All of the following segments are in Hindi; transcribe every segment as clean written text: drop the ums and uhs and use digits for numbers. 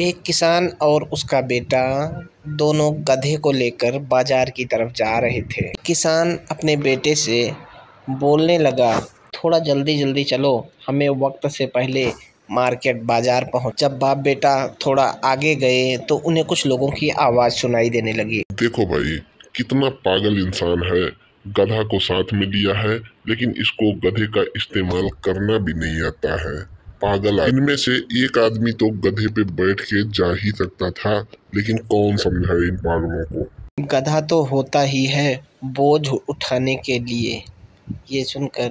एक किसान और उसका बेटा दोनों गधे को लेकर बाजार की तरफ जा रहे थे। किसान अपने बेटे से बोलने लगा, थोड़ा जल्दी जल्दी चलो, हमें वक्त से पहले मार्केट बाजार पहुंच। जब बाप बेटा थोड़ा आगे गए तो उन्हें कुछ लोगों की आवाज़ सुनाई देने लगी। देखो भाई, कितना पागल इंसान है। गधा को साथ में लिया है, लेकिन इसको गधे का इस्तेमाल करना भी नहीं आता है। पागल इनमें से एक आदमी तो गधे पे बैठ के जा ही सकता था, लेकिन कौन समझाए इन पागलों को। गधा तो होता ही है बोझ उठाने के लिए। ये सुनकर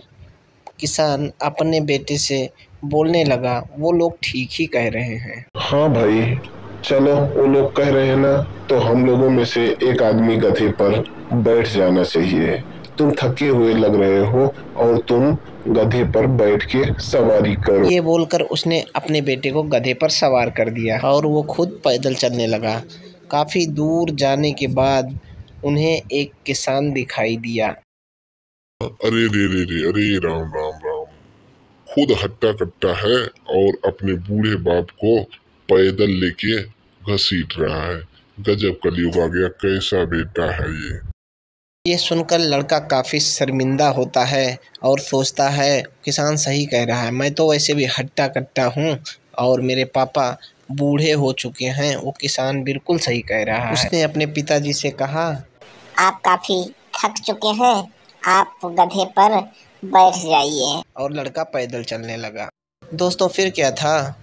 किसान अपने बेटे से बोलने लगा, वो लोग ठीक ही कह रहे हैं। हाँ भाई, चलो, वो लोग कह रहे हैं ना, तो हम लोगों में से एक आदमी गधे पर बैठ जाना चाहिए। तुम थके हुए लग रहे हो और तुम गधे पर बैठ के सवारी करो। ये बोलकर उसने अपने बेटे को गधे पर सवार कर दिया और वो खुद पैदल चलने लगा। काफी दूर जाने के बाद उन्हें एक किसान दिखाई दिया। अरे रे रे रे, अरे राम राम राम, खुद हट्टा कट्टा है और अपने बूढ़े बाप को पैदल लेके घसीट रहा है। गजब कलयुग आ गया, कैसा बेटा है ये। ये सुनकर लड़का काफ़ी शर्मिंदा होता है और सोचता है, किसान सही कह रहा है, मैं तो वैसे भी हट्टा कट्टा हूँ और मेरे पापा बूढ़े हो चुके हैं। वो किसान बिल्कुल सही कह रहा है। उसने अपने पिताजी से कहा, आप काफी थक चुके हैं, आप गधे पर बैठ जाइए। और लड़का पैदल चलने लगा। दोस्तों, फिर क्या था,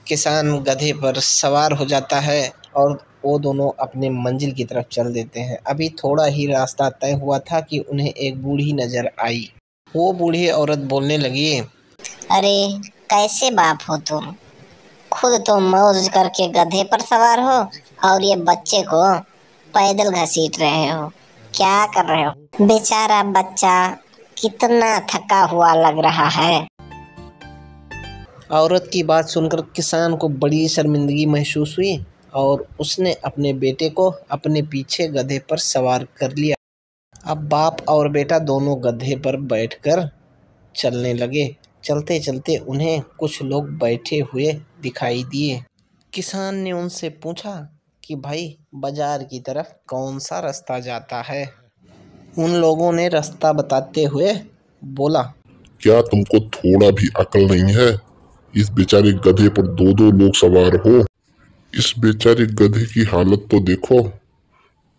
किसान गधे पर सवार हो जाता है और वो दोनों अपने मंजिल की तरफ चल देते हैं। अभी थोड़ा ही रास्ता तय हुआ था कि उन्हें एक बूढ़ी नजर आई। वो बूढ़ी औरत बोलने लगी, अरे कैसे बाप हो तुम, खुद तो मौज करके गधे पर सवार हो और ये बच्चे को पैदल घसीट रहे हो, क्या कर रहे हो? बेचारा बच्चा कितना थका हुआ लग रहा है। औरत की बात सुनकर किसान को बड़ी शर्मिंदगी महसूस हुई और उसने अपने बेटे को अपने पीछे गधे पर सवार कर लिया। अब बाप और बेटा दोनों गधे पर बैठकर चलने लगे। चलते चलते उन्हें कुछ लोग बैठे हुए दिखाई दिए। किसान ने उनसे पूछा कि भाई, बाजार की तरफ कौन सा रास्ता जाता है? उन लोगों ने रास्ता बताते हुए बोला, क्या तुमको थोड़ा भी अकल नहीं है? इस बेचारे गधे पर दो दो लोग सवार हो। इस बेचारे गधे की हालत तो देखो।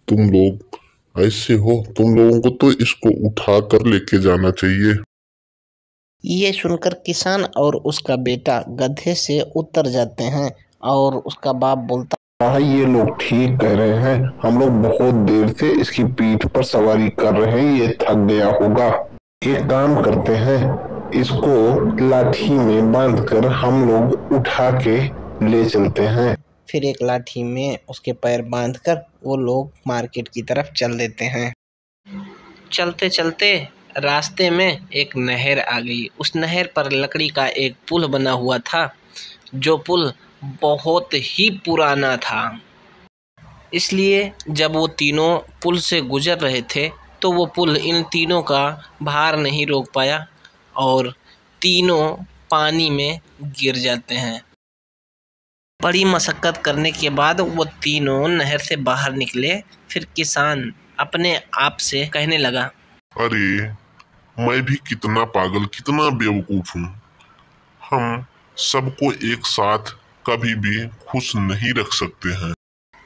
तुम लोग ऐसे हो, तुम लोगों को तो इसको उठा कर लेके जाना चाहिए। ये सुनकर किसान और उसका बेटा गधे से उतर जाते हैं और उसका बाप बोलता, भाई ये लोग ठीक कह रहे हैं, हम लोग बहुत देर से इसकी पीठ पर सवारी कर रहे हैं, ये थक गया होगा। एक काम करते हैं, इसको लाठी में बांधकर हम लोग उठा के ले चलते हैं। फिर एक लाठी में उसके पैर बांधकर वो लोग मार्केट की तरफ चल देते हैं। चलते चलते रास्ते में एक नहर आ गई। उस नहर पर लकड़ी का एक पुल बना हुआ था, जो पुल बहुत ही पुराना था। इसलिए जब वो तीनों पुल से गुजर रहे थे तो वो पुल इन तीनों का भार नहीं रोक पाया और तीनों पानी में गिर जाते हैं। बड़ी मशक्कत करने के बाद वो तीनों नहर से बाहर निकले। फिर किसान अपने आप से कहने लगा, अरे मैं भी कितना पागल, कितना बेवकूफ हूँ। हम सबको एक साथ कभी भी खुश नहीं रख सकते हैं।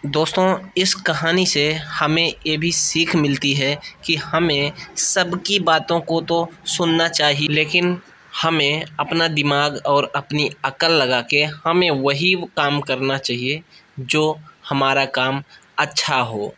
दोस्तों, इस कहानी से हमें ये भी सीख मिलती है कि हमें सबकी बातों को तो सुनना चाहिए, लेकिन हमें अपना दिमाग और अपनी अकल लगा के हमें वही काम करना चाहिए जो हमारा काम अच्छा हो।